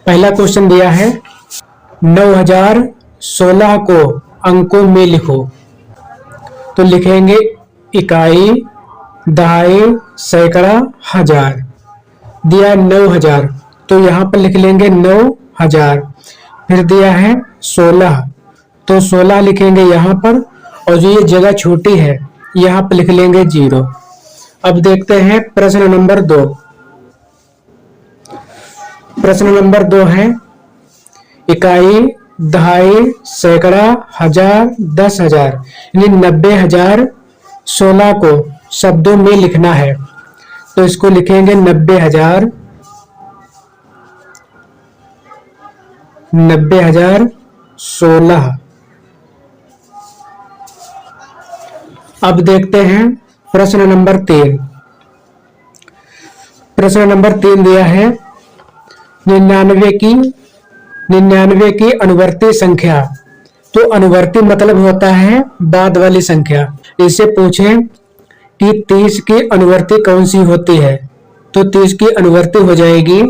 पहला क्वेश्चन दिया है 9016 को अंकों में लिखो। तो लिखेंगे इकाई, दहाई, सैकड़ा, हजार। दिया 9000 तो यहाँ पर लिख लेंगे 9000। फिर दिया है 16 तो 16 लिखेंगे यहाँ पर, और जो ये जगह छोटी है यहाँ पर लिख लेंगे 0। अब देखते हैं प्रश्न नंबर 2। प्रश्न नंबर 2 है इकाई, दहाई, सैकड़ा, हजार, 10,000 यानी 90,000 16 को शब्दों में लिखना है। तो इसको लिखेंगे 90,000 16। अब देखते हैं प्रश्न नंबर 3। प्रश्न नंबर 3 दिया है 99 की अनुवर्ती संख्या। तो अनुवर्ती मतलब होता है बाद वाली संख्या। इससे पूछें कि 30 की अनुवर्ती कौन सी होती है, तो 30 की अनुवर्ती हो जाएगी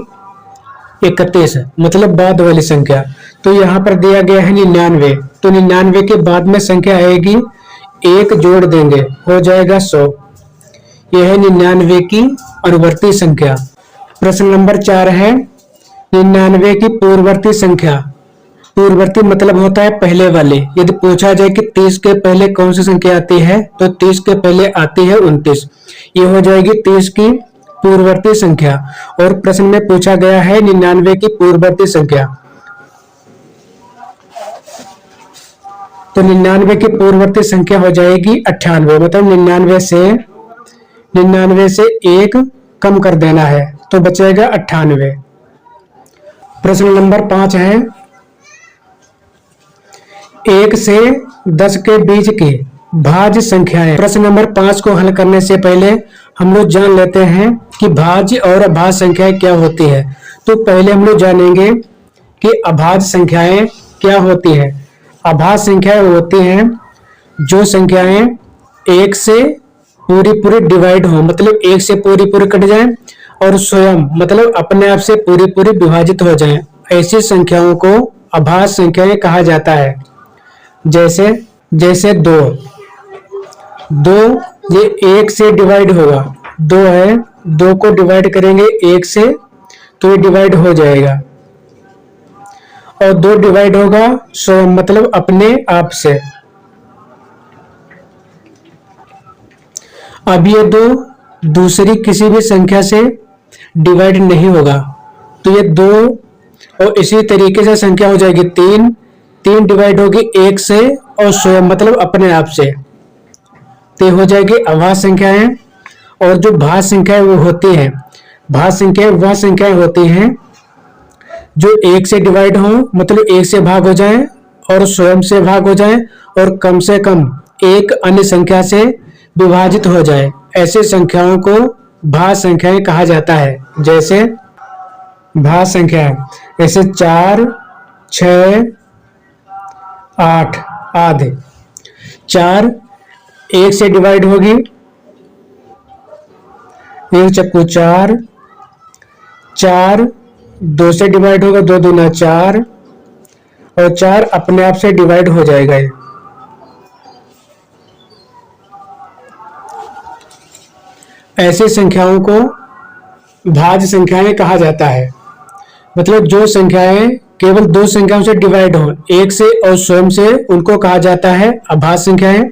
31 मतलब बाद वाली संख्या। तो यहाँ पर दिया गया है 99, तो 99 के बाद में संख्या आएगी 1 जोड़ देंगे हो जाएगा 100। यह है 99 की अनुवर्ती संख्या। प्रश्न नंबर 4 है 99 की पूर्ववर्ती संख्या। पूर्ववर्ती मतलब होता है पहले वाले। यदि पूछा जाए कि 30 के पहले कौन सी संख्या आती है, तो 30 के पहले आती है 29। ये हो जाएगी 30 की पूर्ववर्ती संख्या। और प्रश्न में पूछा गया है 99 की पूर्ववर्ती संख्या। तो 99 की पूर्ववर्ती संख्या हो जाएगी 98, मतलब 99 से 1 कम कर देना है तो बचेगा 98। प्रश्न नंबर 5 है 1 से 10 के बीच की भाज्य संख्याएं। प्रश्न नंबर 5 को हल करने से पहले हम लोग जान लेते हैं कि भाज्य और अभाज्य संख्याएं क्या होती है। तो पहले हम लोग जानेंगे कि अभाज्य संख्याएं क्या होती है। अभाज्य संख्याएं होती हैं जो संख्याएं 1 से पूरी डिवाइड हो, मतलब 1 से पूरी कट जाए, और स्वयं मतलब अपने आप से पूरी विभाजित हो जाए। ऐसी संख्याओं को अभाज्य संख्याएं कहा जाता है। जैसे 2 ये 1 से डिवाइड होगा, 2 है, 2 को डिवाइड करेंगे 1 से तो ये डिवाइड हो जाएगा, और 2 डिवाइड होगा स्वयं मतलब अपने आप से। अब ये 2 दूसरी किसी भी संख्या से डिवाइड नहीं होगा, तो ये 2 और इसी तरीके से संख्या हो जाएगी 3 डिवाइड होगी 1 से और स्वयं मतलब अपने आप से, तो हो जाएगी अभाज्य संख्याएं। और जो भाज्य संख्याएं वो होती हैं, भाज्य संख्याएं वह संख्याएं होती हैं जो 1 से डिवाइड हो, मतलब 1 से भाग हो जाए और स्वयं से भाग हो जाए और कम से कम एक अन्य संख्या से विभाजित हो जाए। ऐसे संख्याओं को भाज्य संख्याएं कहा जाता है। जैसे भाज्य संख्याएं जैसे 4, 6, 8 आदि। 4 1 से डिवाइड होगी, 1 चक्कू 4, 4 2 से डिवाइड होगा, 2 दूना 4, और 4 अपने आप से डिवाइड हो जाएगा। ऐसी संख्याओं को भाज्य संख्याएं कहा जाता है। मतलब जो संख्याएं केवल 2 संख्याओं से डिवाइड हो, 1 से और स्वयं से, उनको कहा जाता है अभाज्य संख्याएं।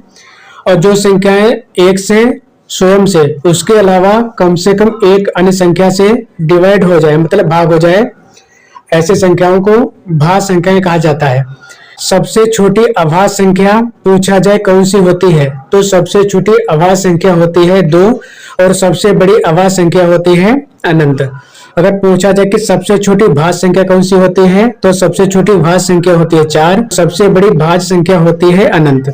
और जो संख्याएं 1 से, स्वयं से, उसके अलावा कम से कम एक अन्य संख्या से डिवाइड हो जाए, मतलब भाग हो जाए, ऐसे संख्याओं को भाज्य संख्याएं कहा जाता है। सबसे छोटी अभाज्य संख्या पूछा जाए कौन सी होती है, तो सबसे छोटी अभाज्य संख्या होती है 2, और सबसे बड़ी अभाज्य संख्या होती है अनंत। अगर पूछा जाए कि सबसे छोटी भाज्य संख्या कौन सी होती है, तो सबसे छोटी भाज्य संख्या होती है 4, सबसे बड़ी भाज्य संख्या होती है अनंत।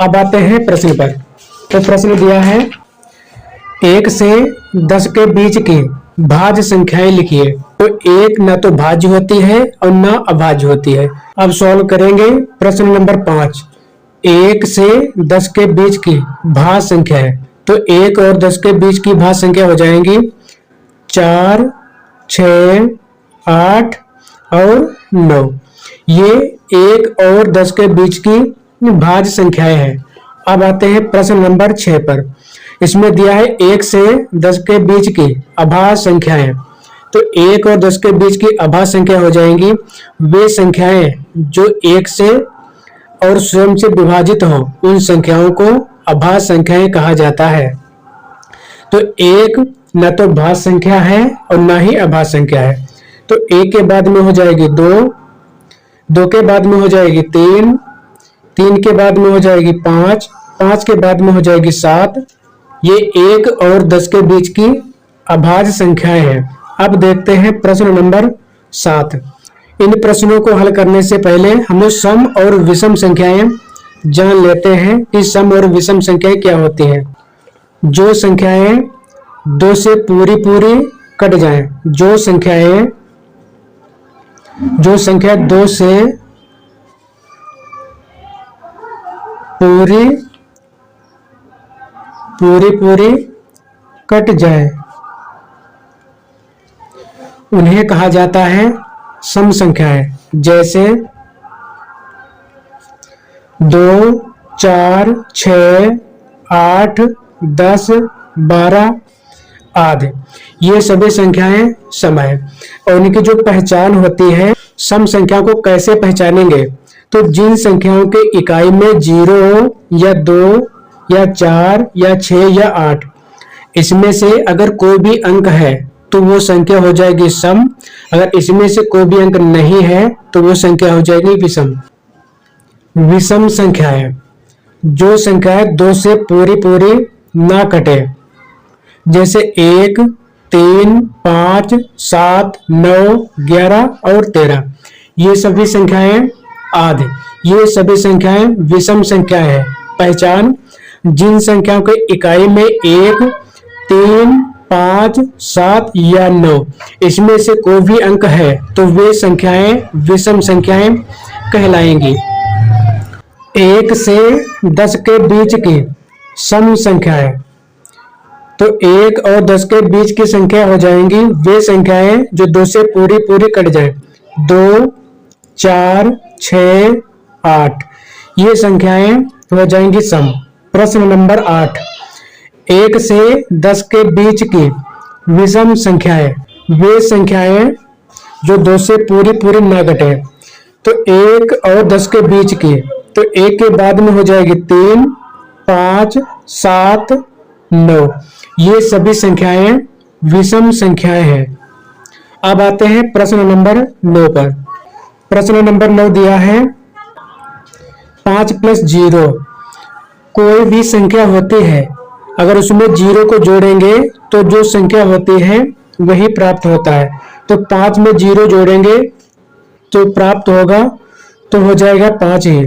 अब आते हैं प्रश्न पर। तो प्रश्न दिया है 1 से 10 के बीच की भाज्य संख्याएं लिखिए। तो 1 ना तो भाज्य होती है और ना अभाज्य होती है। अब सॉल्व करेंगे प्रश्न नंबर 5। 1 से 10 के बीच की भाज्य संख्या है, तो 1 और 10 के बीच की भाज्य संख्या हो जाएंगी 4, 6, 8 और 9। ये 1 और 10 के बीच की भाज्य संख्याएं हैं। अब आते हैं प्रश्न नंबर 6 पर। इसमें दिया है 1 से 10 के बीच की अभाज्य संख्याएं। तो 1 और 10 के बीच की अभाज्य संख्या हो जाएंगी वे संख्याएं जो 1 से और स्वयं से विभाजित हो, उन संख्याओं को अभाज्य संख्याएं कहा जाता है। तो 1 न तो भाज्य संख्या है और न ही अभाज्य संख्या है। तो 1 के बाद में हो जाएगी 2, 2 के बाद में हो जाएगी 3, 3 के बाद में हो जाएगी 5, 5 के बाद में हो जाएगी 7। ये 1 और 10 के बीच की अभाज्य संख्याएं हैं। अब देखते हैं प्रश्न नंबर 7। इन प्रश्नों को हल करने से पहले हम लोग सम और विषम संख्याएं जान लेते हैं कि सम और विषम संख्याएं क्या होती हैं। जो संख्याएं 2 से पूरी कट जाएं, जो संख्या 2 से पूरी कट जाए उन्हें कहा जाता है सम संख्याएं। जैसे 2, 4, 6, 8, 10, 12 आदि, ये सभी संख्याएं सम है। और इनकी जो पहचान होती है, सम संख्या को कैसे पहचानेंगे, तो जिन संख्याओं के इकाई में 0 या 2 या 4 या 6 या 8, इसमें से अगर कोई भी अंक है तो वो संख्या हो जाएगी सम। अगर इसमें से कोई भी अंक नहीं है तो वो संख्या हो जाएगी विषम। विषम संख्याएं, जो संख्याएं 2 से पूरी ना कटे, जैसे 1, 3, 5, 7, 9, 11 और 13, ये सभी संख्याएं आदि, ये सभी संख्याएं विषम संख्याएं हैं। पहचान, जिन संख्याओं के इकाई में 1, 3, 5, 7 या 9, इसमें से कोई भी अंक है तो वे संख्याएं विषम संख्याएं कहलाएंगी। 1 से 10 के बीच की सम संख्याएं, तो 1 और 10 के बीच की संख्या हो जाएंगी वे संख्याएं जो 2 से पूरी कट जाए। 2, 4, 6, 8, ये संख्याएं हो जाएंगी सम। प्रश्न नंबर 8। 1 से 10 के बीच की विषम संख्याएं, वे संख्याएं जो 2 से पूरी ना कटे। तो 1 और 10 के बीच की, तो 1 के बाद में हो जाएगी 3, 5, 7, 9, ये सभी संख्याएं विषम संख्याएं हैं। अब आते हैं प्रश्न नंबर 9 पर। प्रश्न नंबर 9 दिया है 5 + 0। कोई भी संख्या होती है, अगर उसमें 0 को जोड़ेंगे तो जो संख्या होती है वही प्राप्त होता है। तो 5 में 0 जोड़ेंगे तो प्राप्त होगा, तो हो जाएगा 5 ही।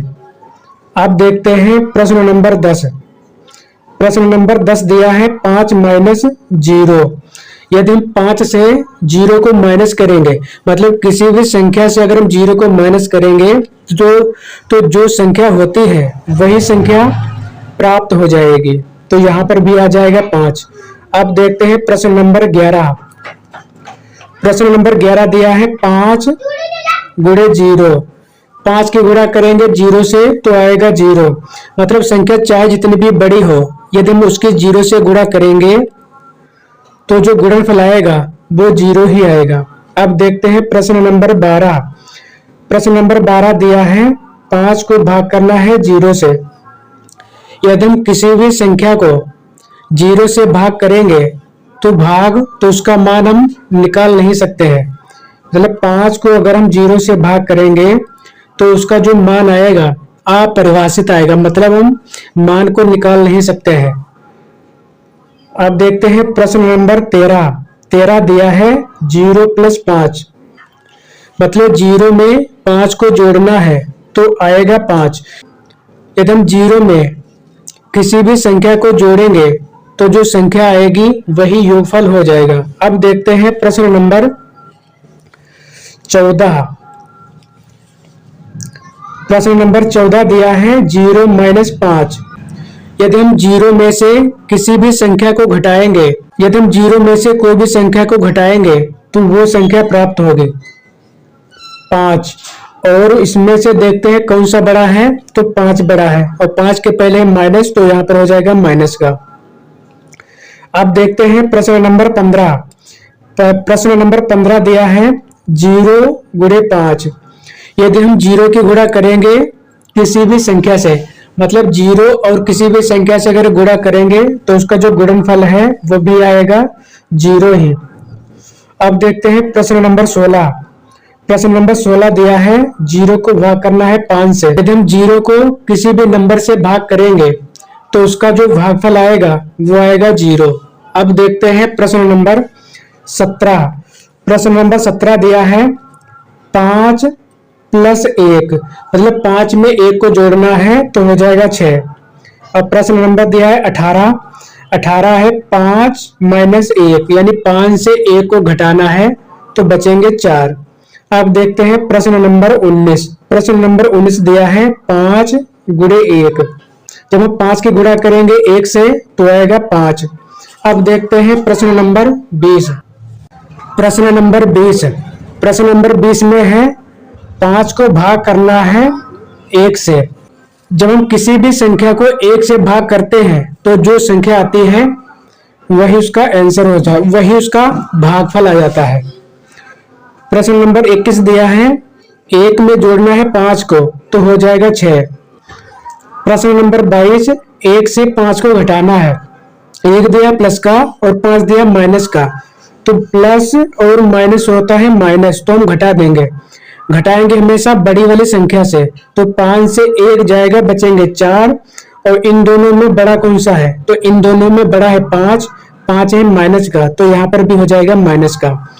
अब देखते हैं प्रश्न नंबर 10। प्रश्न नंबर 10 दिया है 5 - 0। यदि हम 5 से 0 को माइनस करेंगे, मतलब किसी भी संख्या से अगर हम 0 को माइनस करेंगे तो जो संख्या होती है वही संख्या प्राप्त हो जाएगी। तो यहाँ पर भी आ जाएगा 5। अब देखते हैं प्रश्न नंबर 11। प्रश्न नंबर 11 दिया है 5 × 0। 5 की गुणा करेंगे 0 से तो आएगा 0, मतलब संख्या चाहे जितनी भी बड़ी हो, यदि हम उसके 0 से गुणा करेंगे तो जो गुणनफल आएगा वो 0 ही आएगा। अब देखते हैं प्रश्न नंबर 12। प्रश्न नंबर 12 दिया है 5 को भाग करना है 0 से। यदि हम किसी भी संख्या को 0 से भाग करेंगे तो उसका मान हम निकाल नहीं सकते हैं। मतलब 5 को अगर हम 0 से भाग करेंगे तो उसका जो मान आएगा अपरिभाषित आएगा, मतलब हम मान को निकाल नहीं सकते हैं। अब देखते हैं प्रश्न नंबर 13। 13 दिया है 0 + 5, मतलब 0 में 5 को जोड़ना है तो आएगा 5। यदि हम 0 में किसी भी संख्या को जोड़ेंगे तो जो संख्या आएगी वही योगफल हो जाएगा। अब देखते हैं प्रश्न नंबर 14। प्रश्न नंबर 14 दिया है 0 - 5। यदि हम 0 में से किसी भी संख्या को घटाएंगे, यदि हम 0 में से कोई भी संख्या को घटाएंगे तो वो संख्या प्राप्त होगी 5। और इसमें से देखते हैं कौन सा बड़ा है, तो 5 बड़ा है और 5 के पहले माइनस, तो यहाँ पर हो जाएगा माइनस का। अब देखते हैं प्रश्न नंबर 15। प्रश्न नंबर 15 दिया है 0 गुणे 5। यदि हम 0 की गुणा करेंगे किसी भी संख्या से, मतलब 0 और किसी भी संख्या से अगर गुणा करेंगे तो उसका जो गुणनफल है वो भी आएगा 0 ही। अब देखते हैं प्रश्न नंबर 16। प्रश्न नंबर 16 दिया है 0 को भाग करना है 5 से। यदि हम 0 को किसी भी नंबर से भाग करेंगे तो उसका जो भागफल आएगा वो आएगा 0। अब देखते हैं प्रश्न नंबर 17। प्रश्न नंबर 17 दिया है 5 प्लस 1, मतलब 5 में 1 को जोड़ना है तो हो जाएगा 6। अब प्रश्न नंबर दिया है 18। 18 है 5 माइनस 1, यानी 5 से 1 को घटाना है तो बचेंगे 4। अब देखते हैं प्रश्न नंबर 19। प्रश्न नंबर 19 दिया है 5 गुणे 1। जब हम 5 की गुणा करेंगे 1 से तो आएगा 5। अब देखते हैं प्रश्न नंबर 20। प्रश्न नंबर 20। प्रश्न नंबर 20 में है 5 को भाग करना है 1 से। जब हम किसी भी संख्या को 1 से भाग करते हैं तो जो संख्या आती है वही उसका आंसर हो जाए, वही उसका भागफल आ जाता है। प्रश्न नंबर 21 दिया है 1 में जोड़ना है 5 को तो हो जाएगा 6। प्रश्न नंबर 22 1 से 5 को घटाना है। 1 दिया प्लस का और 5 दिया माइनस का, तो प्लस और माइनस होता है माइनस, तो हम घटा देंगे। घटाएंगे हमेशा बड़ी वाली संख्या से, तो 5 से 1 जाएगा, बचेंगे 4। और इन दोनों में बड़ा कौन सा है, तो इन दोनों में बड़ा है 5। 5 है माइनस का, तो यहाँ पर भी हो जाएगा माइनस का।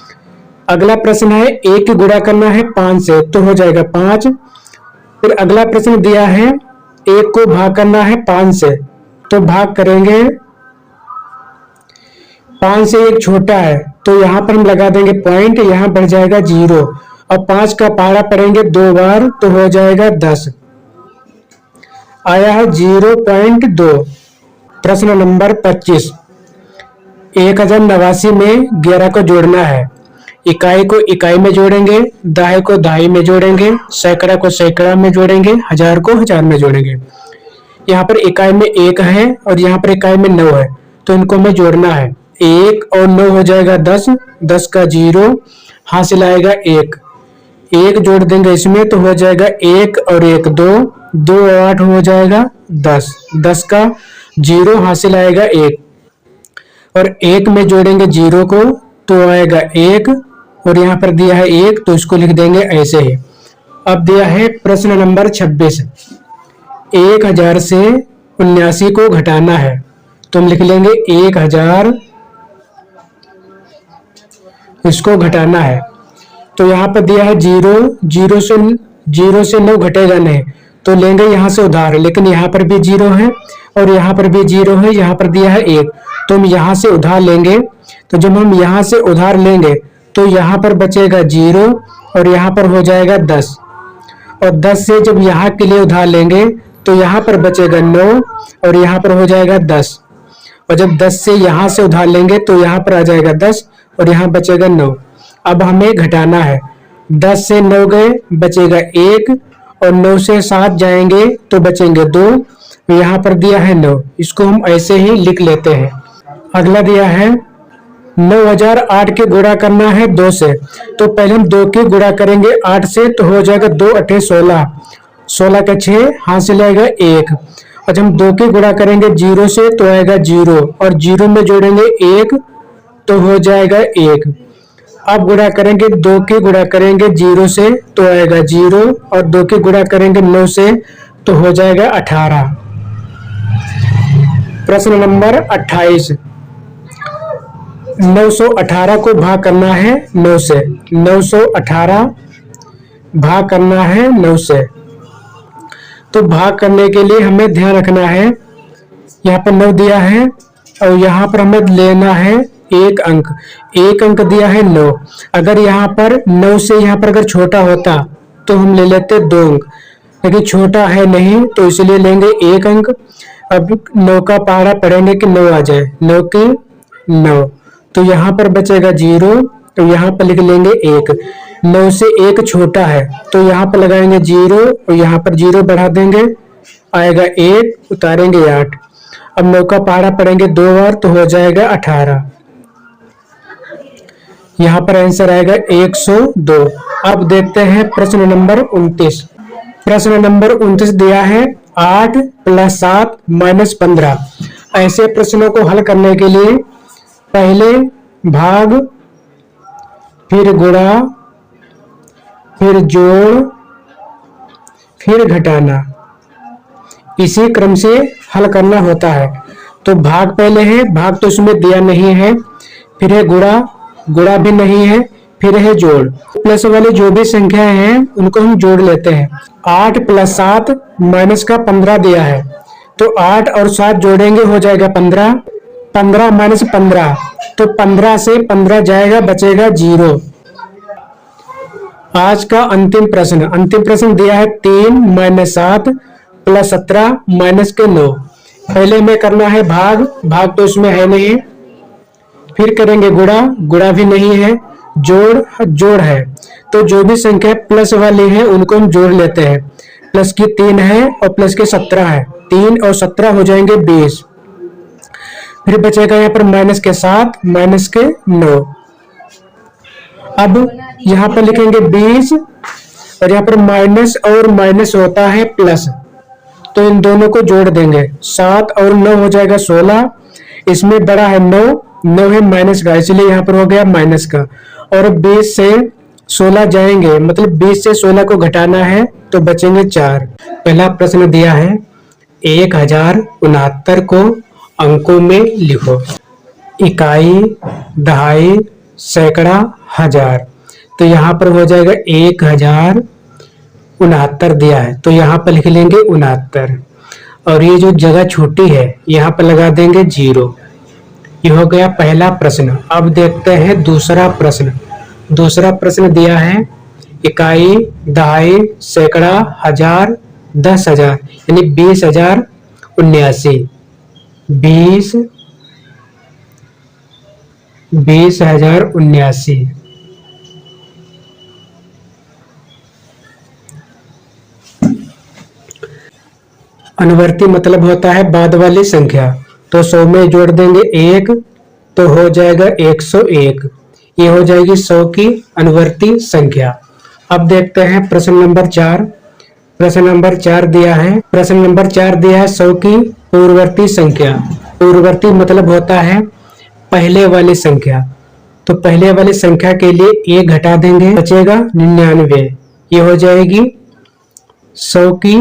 अगला प्रश्न है 1 की गुणा करना है 5 से तो हो जाएगा 5। फिर अगला प्रश्न दिया है 1 को भाग करना है 5 से, तो भाग करेंगे 5 से 1 छोटा है तो यहाँ पर हम लगा देंगे पॉइंट, यहाँ बढ़ जाएगा 0। और 5 का पहाड़ा पढ़ेंगे 2 बार तो हो जाएगा 10। आया है 0.2। प्रश्न नंबर 25। 1089 में 11 को जोड़ना है। इकाई को इकाई में जोड़ेंगे, दहाई को दहाई में जोड़ेंगे, सैकड़ा को सैकड़ा में जोड़ेंगे, हजार को हजार में जोड़ेंगे। यहाँ पर इकाई में 1 है और यहाँ पर इकाई में 9 है, तो इनको हमें जोड़ना है। 1 और 9 हो जाएगा 10, 10 का 0 हासिल आएगा 1। 1 जोड़ देंगे इसमें तो हो जाएगा 1 और 1 2, 2 और 8 हो जाएगा 10, 10 का 0 हासिल आएगा 1। और 1 में जोड़ेंगे 0 को तो आएगा 1, और यहाँ पर दिया है 1 तो इसको लिख देंगे ऐसे ही। अब दिया है प्रश्न नंबर 26। 1000 से 79 को घटाना है, तो हम लिख लेंगे 1000, इसको घटाना है। तो यहाँ पर दिया है 0 से 9 घटेगा नहीं, तो लेंगे यहाँ से उधार, लेकिन यहाँ पर भी 0 है और यहाँ पर भी 0 है, यहाँ पर दिया है 1, तो हम यहाँ से उधार लेंगे। तो जब हम यहाँ से उधार लेंगे तो यहाँ पर बचेगा 0 और यहाँ पर हो जाएगा 10। और 10 से जब यहाँ के लिए उधार लेंगे तो यहाँ पर बचेगा 9 और यहाँ पर हो जाएगा 10। और जब 10 से यहाँ से उधार लेंगे तो यहाँ पर आ जाएगा 10 और यहाँ बचेगा 9। अब हमें घटाना है। 10 से 9 गए, बचेगा 1, और 9 से 7 जाएंगे तो बचेंगे 2। यहाँ पर दिया है 9, इसको हम ऐसे ही लिख लेते हैं। अगला दिया है 9008 के गुणा करना है 2 से, तो पहले हम 2 की गुणा करेंगे 8 से तो हो जाएगा 2 8 16, 16 का 6 हासिल आएगा 1। और जब हम 2 की गुणा करेंगे 0 से तो आएगा 0, और 0 में जोड़ेंगे 1 तो हो जाएगा 1। अब गुणा करेंगे 2 की गुणा करेंगे 0 से तो आएगा 0, और 2 की गुणा करेंगे 9 से तो हो जाएगा 18। प्रश्न नंबर 28। 918 को भाग करना है 9 से, 918 भाग करना है 9 से। तो भाग करने के लिए हमें ध्यान रखना है, यहाँ पर 9 दिया है और यहाँ पर हमें लेना है 1 अंक। 1 अंक दिया है 9। अगर यहाँ पर 9 से यहाँ पर अगर छोटा होता तो हम ले लेते 2 अंक, लेकिन छोटा है नहीं तो इसलिए लेंगे 1 अंक। अब 9 का पहाड़ा पढ़ेंगे कि 9 आ जाए, 9 की 9, तो यहाँ पर बचेगा 0 तो यहाँ पर लिख लेंगे 1। 9 से 1 छोटा है तो यहाँ पर लगाएंगे 0 और यहाँ पर 0 बढ़ा देंगे, आएगा 1, उतारेंगे 8। अब 9 का पहाड़ा पढ़ेंगे 2 बार तो हो जाएगा 18। यहाँ पर आंसर आएगा 102। अब देखते हैं प्रश्न नंबर 29। प्रश्न नंबर 29 दिया है 8 + 7 - 15। ऐसे प्रश्नों को हल करने के लिए पहले भाग, फिर गुणा, फिर जोड़, फिर घटाना, इसी क्रम से हल करना होता है। तो भाग पहले है, भाग तो इसमें दिया नहीं है, फिर है गुणा, गुणा भी नहीं है, फिर है जोड़। प्लस वाली जो भी संख्या है उनको हम जोड़ लेते हैं। 8 + 7 - 15 दिया है तो 8 और 7 जोड़ेंगे हो जाएगा 15। 15 - 15 तो 15 से 15 जाएगा, बचेगा 0। आज का अंतिम प्रश्न दिया है 3 - 7 + 17 - 9। पहले में करना है भाग, भाग तो इसमें है नहीं, फिर करेंगे गुणा, गुणा भी नहीं है, जोड़, जोड़ है। तो जो भी संख्या प्लस वाली है उनको हम जोड़ लेते हैं। प्लस की 3 है और प्लस के 17 है, 3 और 17 हो जाएंगे 20। फिर बचेगा यहाँ पर माइनस के 7 माइनस के 9। अब यहाँ पर लिखेंगे 20 और यहाँ पर माइनस और माइनस होता है प्लस, तो इन दोनों को जोड़ देंगे। 7 और 9 हो जाएगा 16। इसमें बड़ा है 9, 9 है माइनस का, इसलिए यहाँ पर हो गया माइनस का। और 20 से 16 जाएंगे, मतलब 20 से 16 को घटाना है तो बचेंगे 4। पहला प्रश्न दिया है 1069 को अंकों में लिखो। इकाई, दहाई, सैकड़ा, हजार। तो यहाँ पर हो जाएगा 1069 दिया है तो यहाँ पर लिख लेंगे 69। और ये जो जगह छोटी है यहाँ पर लगा देंगे 0। ये हो गया पहला प्रश्न। अब देखते हैं दूसरा प्रश्न। दूसरा प्रश्न दिया है इकाई, दहाई, सैकड़ा, हजार, 10,000 यानी 20,079। 20,079। अनुवर्ती मतलब होता है बाद वाली संख्या। तो 100 में जोड़ देंगे 1 तो हो जाएगा 101। ये हो जाएगी 100 की अनुवर्ती संख्या। अब देखते हैं प्रश्न नंबर 4। प्रश्न नंबर 4 दिया है 100 की पूर्ववर्ती संख्या। पूर्ववर्ती मतलब होता है पहले वाली संख्या। तो पहले वाली संख्या के लिए 1 घटा देंगे, बचेगा 99। ये हो जाएगी 100 की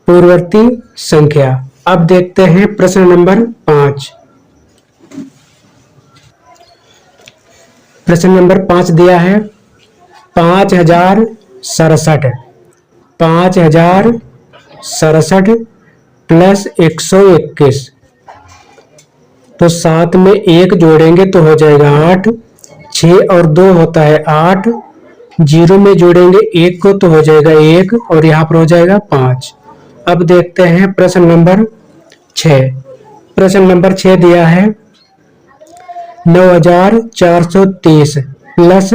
पूर्ववर्ती संख्या। अब देखते हैं प्रश्न नंबर 5। प्रश्न नंबर 5 दिया है 5067। 5067 + 121। तो 7 में 1 जोड़ेंगे तो हो जाएगा 8। 6 और 2 होता है 8। 0 में जोड़ेंगे 1 को तो हो जाएगा 1 और यहाँ पर हो जाएगा 5। अब देखते हैं प्रश्न नंबर 6। प्रश्न नंबर 6 दिया है 9430 +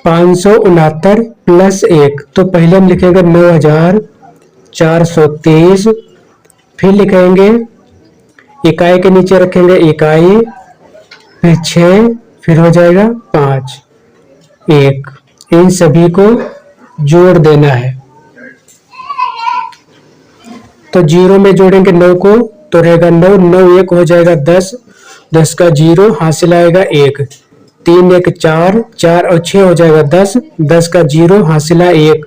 569 + 1। तो पहले हम लिखेंगे 9430, फिर लिखेंगे इकाई के नीचे रखेंगे इकाई, फिर 6, फिर हो जाएगा 5, 1। इन सभी को जोड़ देना है। तो 0 में जोड़ेंगे 9 को तो रहेगा 9, 9 1 हो जाएगा 10, 10 का 0 हासिल आएगा 1। 3 1 4, 4 और 6 हो जाएगा 10, 10 का 0 हासिल आया 1।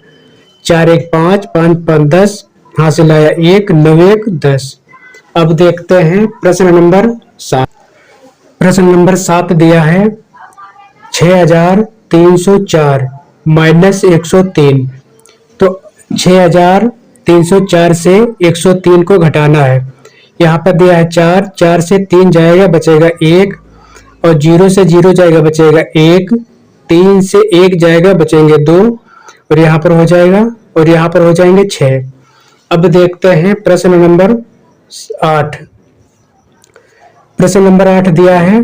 4 1 5, 5 5 10 हासिल आया 1, 9 1 10। अब देखते हैं प्रश्न नंबर 7। प्रश्न नंबर 7 दिया है 6304 - 103। तो 6304 से 103 को घटाना है। यहाँ पर दिया है 4, 4 से 3 जाएगा बचेगा 1, और 0 से 0 जाएगा बचेगा 1, 3 से 1 जाएगा बचेंगे 2, और यहाँ पर हो जाएगा और यहाँ पर हो जाएंगे 6। अब देखते हैं प्रश्न नंबर 8। प्रश्न नंबर 8 दिया है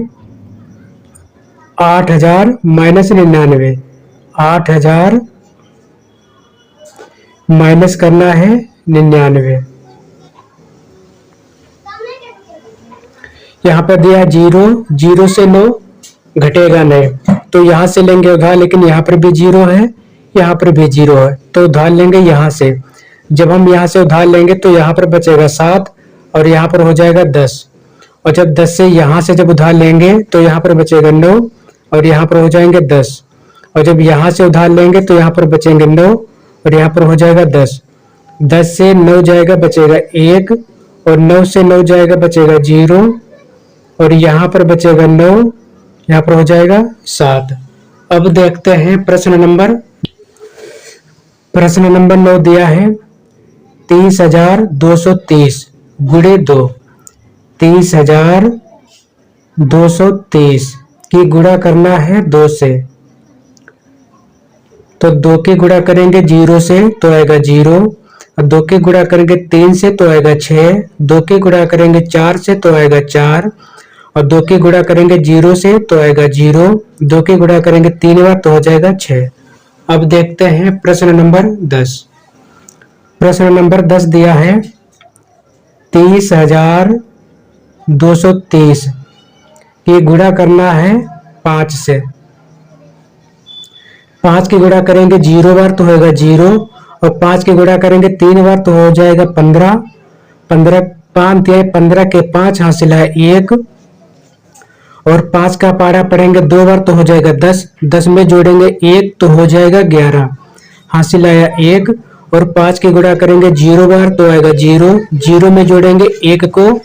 8000 माइनस 99, 8000 माइनस करना है 99। यहाँ पर दिया 0, 0 से 9 घटेगा नहीं, तो यहाँ से लेंगे उधार, लेकिन यहाँ पर भी 0 है, यहाँ पर भी 0 है, तो उधार लेंगे यहाँ से। जब हम यहाँ से उधार लेंगे तो यहाँ पर बचेगा 7 और यहाँ पर हो जाएगा 10, और जब 10 से यहाँ से जब उधार लेंगे तो यहाँ पर बचेगा 9 और यहाँ पर हो जाएंगे 10, और जब यहाँ से उधार लेंगे तो यहाँ पर बचेंगे 9 और यहाँ पर हो जाएगा 10। 10 से 9 जाएगा बचेगा 1, और 9 से 9 जाएगा बचेगा 0, और यहाँ पर बचेगा 9, यहाँ पर हो जाएगा 7। अब देखते हैं प्रश्न नंबर 9 दिया है 30,230 गुणे 2। 30,230 की गुणा करना है 2 से, तो 2 के गुणा करेंगे 0 से तो आएगा 0, और 2 के गुणा करेंगे 3 से तो आएगा 6, 2 के गुणा करेंगे 4 से तो आएगा 4, और 2 के गुणा करेंगे 0 से तो आएगा 0, 2 के गुणा करेंगे 3 बार तो हो जाएगा 6। अब देखते हैं प्रश्न नंबर 10। प्रश्न नंबर 10 दिया है 30,230 की गुणा करना है 5 से। 5 की गुणा करेंगे 0 बार तो होगा 0, और 5 की गुणा करेंगे 3 बार तो हो जाएगा 15। 15 5 15 के 5 हासिल है 1, और 5 का पारा पढ़ेंगे 2 बार तो हो जाएगा 10। 10 में जोड़ेंगे 1 तो हो जाएगा 11, हासिल आया 1, और 5 की गुणा करेंगे 0 बार तो आएगा 0, 0 में जोड़ेंगे 1 को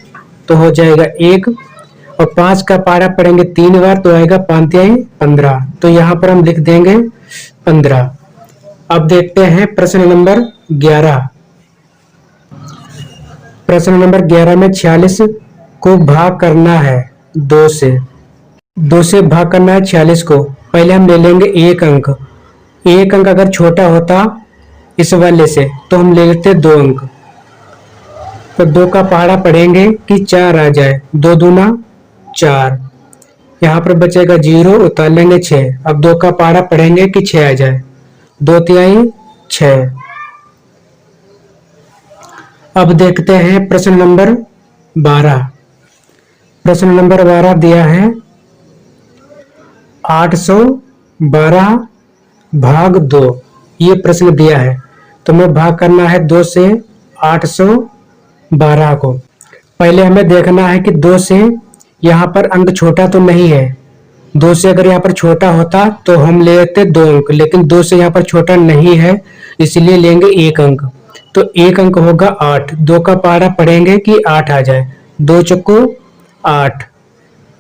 तो हो जाएगा 1, और 5 का पारा पढ़ेंगे 3 बार तो आएगा 5 15, तो यहाँ पर हम लिख देंगे 15। अब देखते हैं प्रश्न नंबर 11। प्रश्न नंबर 11 में 46 को भाग करना है 2 से। 2 से भाग करना है 46 को। पहले हम ले लेंगे एक अंक। एक अंक अगर छोटा होता इस वाले से तो हम ले लेते 2 अंक, तो 2 का पहाड़ा पढ़ेंगे कि 4 आ जाए, 2 दूना 4, यहाँ पर बचेगा 0, उतार लेंगे 6। अब 2 का पहाड़ा पढ़ेंगे कि 6 आ जाए, 2 तिहाई 6। अब देखते हैं प्रश्न नंबर 12। प्रश्न नंबर 12 दिया है 812 भाग 2, ये प्रश्न दिया है, तो हमें भाग करना है 2 से 812 को। पहले हमें देखना है कि 2 से यहाँ पर अंक छोटा तो नहीं है। 2 से अगर यहाँ पर छोटा होता तो हम ले लेते 2 अंक, लेकिन 2 से यहाँ पर छोटा नहीं है, इसलिए लेंगे 1 अंक। तो 1 अंक होगा 8। 2 का पारा पढ़ेंगे कि 8 आ जाए, 2 चक्को 8,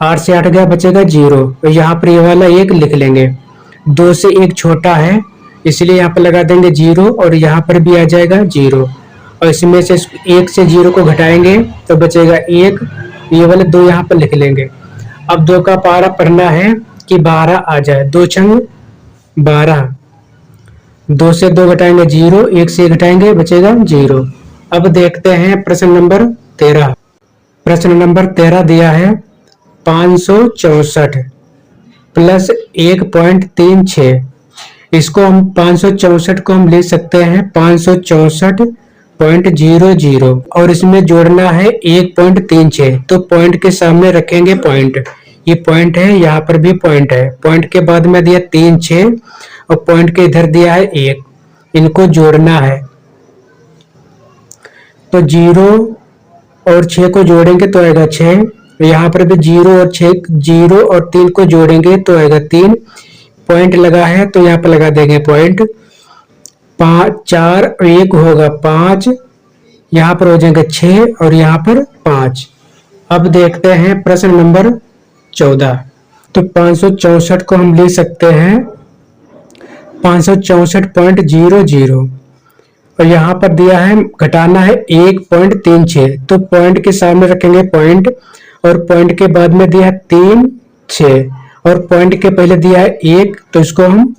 8 से 8 गया बचेगा 0, और यहाँ पर ये वाला 1 लिख लेंगे। 2 से 1 छोटा है इसलिए यहाँ पर लगा देंगे 0, और यहाँ पर भी आ जाएगा 0, और इसमें से 1 से 0 को घटाएंगे तो बचेगा 1, ये वाले 2 यहाँ पर लिख लेंगे। अब 2 का पारा पढ़ना है कि 12 आ जाए, 2 छंग 12, 2 से 2 घटाएंगे 0, 1 से घटाएंगे बचेगा 0। अब देखते हैं प्रश्न नंबर 13। प्रश्न नंबर 13 दिया है 564 प्लस 1.36। इसको हम 564 को हम ले सकते हैं 564.00, और इसमें जोड़ना है 1.36, तो पॉइंट के सामने रखेंगे पॉइंट। ये पॉइंट है, यहाँ पर भी पॉइंट है, पॉइंट के बाद में दिया 3 6, और पॉइंट के इधर दिया है 1, इनको जोड़ना है। तो 0 और 6 को जोड़ेंगे तो आएगा 6, यहाँ पर भी 0 और 6, 0 और 3 को जोड़ेंगे तो आएगा 3। पॉइंट लगा है तो यहाँ पर लगा देंगे पॉइंट। 5 4 और 1 होगा 5, यहाँ पर हो जाएंगे 6 और यहाँ पर 5। अब देखते हैं प्रश्न नंबर 14। तो 564 को हम ले सकते हैं 564.00, और यहाँ पर दिया है घटाना है 1.36, तो पॉइंट के सामने रखेंगे पॉइंट, और पॉइंट के बाद में दिया है 3 6, और पॉइंट के पहले दिया है 1, तो इसको हम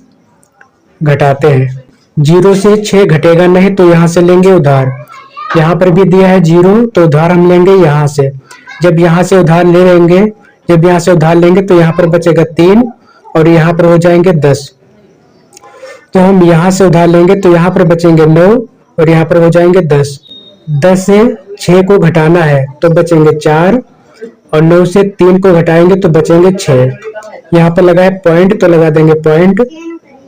घटाते हैं। 0 से 6 घटेगा नहीं तो यहाँ से लेंगे उधार। यहाँ पर भी दिया है 0, तो उधार हम लेंगे यहाँ से। जब यहाँ से उधार ले लेंगे, जब यहाँ से उधार लेंगे तो यहाँ पर बचेगा 3, और यहाँ पर हो जाएंगे 10। तो हम यहाँ से उधार लेंगे तो यहाँ पर बचेंगे 9 और यहाँ पर हो जाएंगे 10। 10 से 6 को घटाना है तो बचेंगे 4 और 9 से 3 को घटाएंगे तो बचेंगे 6। यहाँ पर लगाए पॉइंट तो लगा देंगे पॉइंट।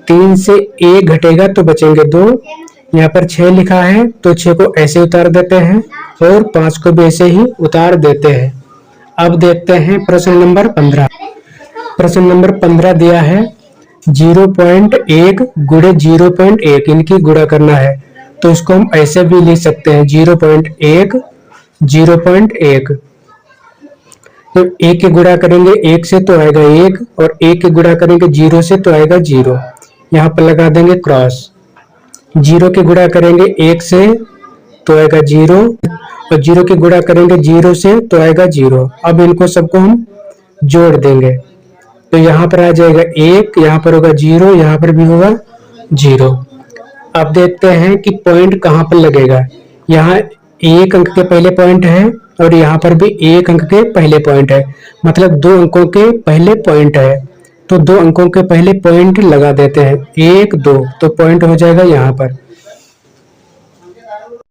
3 से 1 घटेगा तो बचेंगे 2। यहाँ पर 6 लिखा है तो 6 को ऐसे उतार देते हैं और 5 को भी ऐसे ही उतार देते हैं। अब देखते हैं प्रश्न नंबर 15। प्रश्न नंबर 15 दिया है 0.1 गुणे 0.1 इनकी गुणा करना है। तो इसको हम ऐसे भी लिख सकते हैं 0.1 0.1। तो 1 के गुणा करेंगे 1 से तो आएगा 1 और 1 के गुणा करेंगे 0 से तो आएगा 0। यहाँ पर लगा देंगे क्रॉस। 0 के गुणा करेंगे 1 से तो आएगा 0 और 0 के गुणा करेंगे 0 से तो आएगा 0। अब इनको सबको हम जोड़ देंगे तो यहाँ पर आ जाएगा 1, यहाँ पर होगा 0, यहाँ पर भी होगा 0। अब देखते हैं कि पॉइंट कहाँ पर लगेगा। यहाँ 1 अंक के पहले पॉइंट है और यहाँ पर भी 1 अंक के पहले पॉइंट है, मतलब 2 अंकों के पहले पॉइंट है। तो 2 अंकों के पहले पॉइंट लगा देते हैं 1 2, तो पॉइंट हो जाएगा यहाँ पर।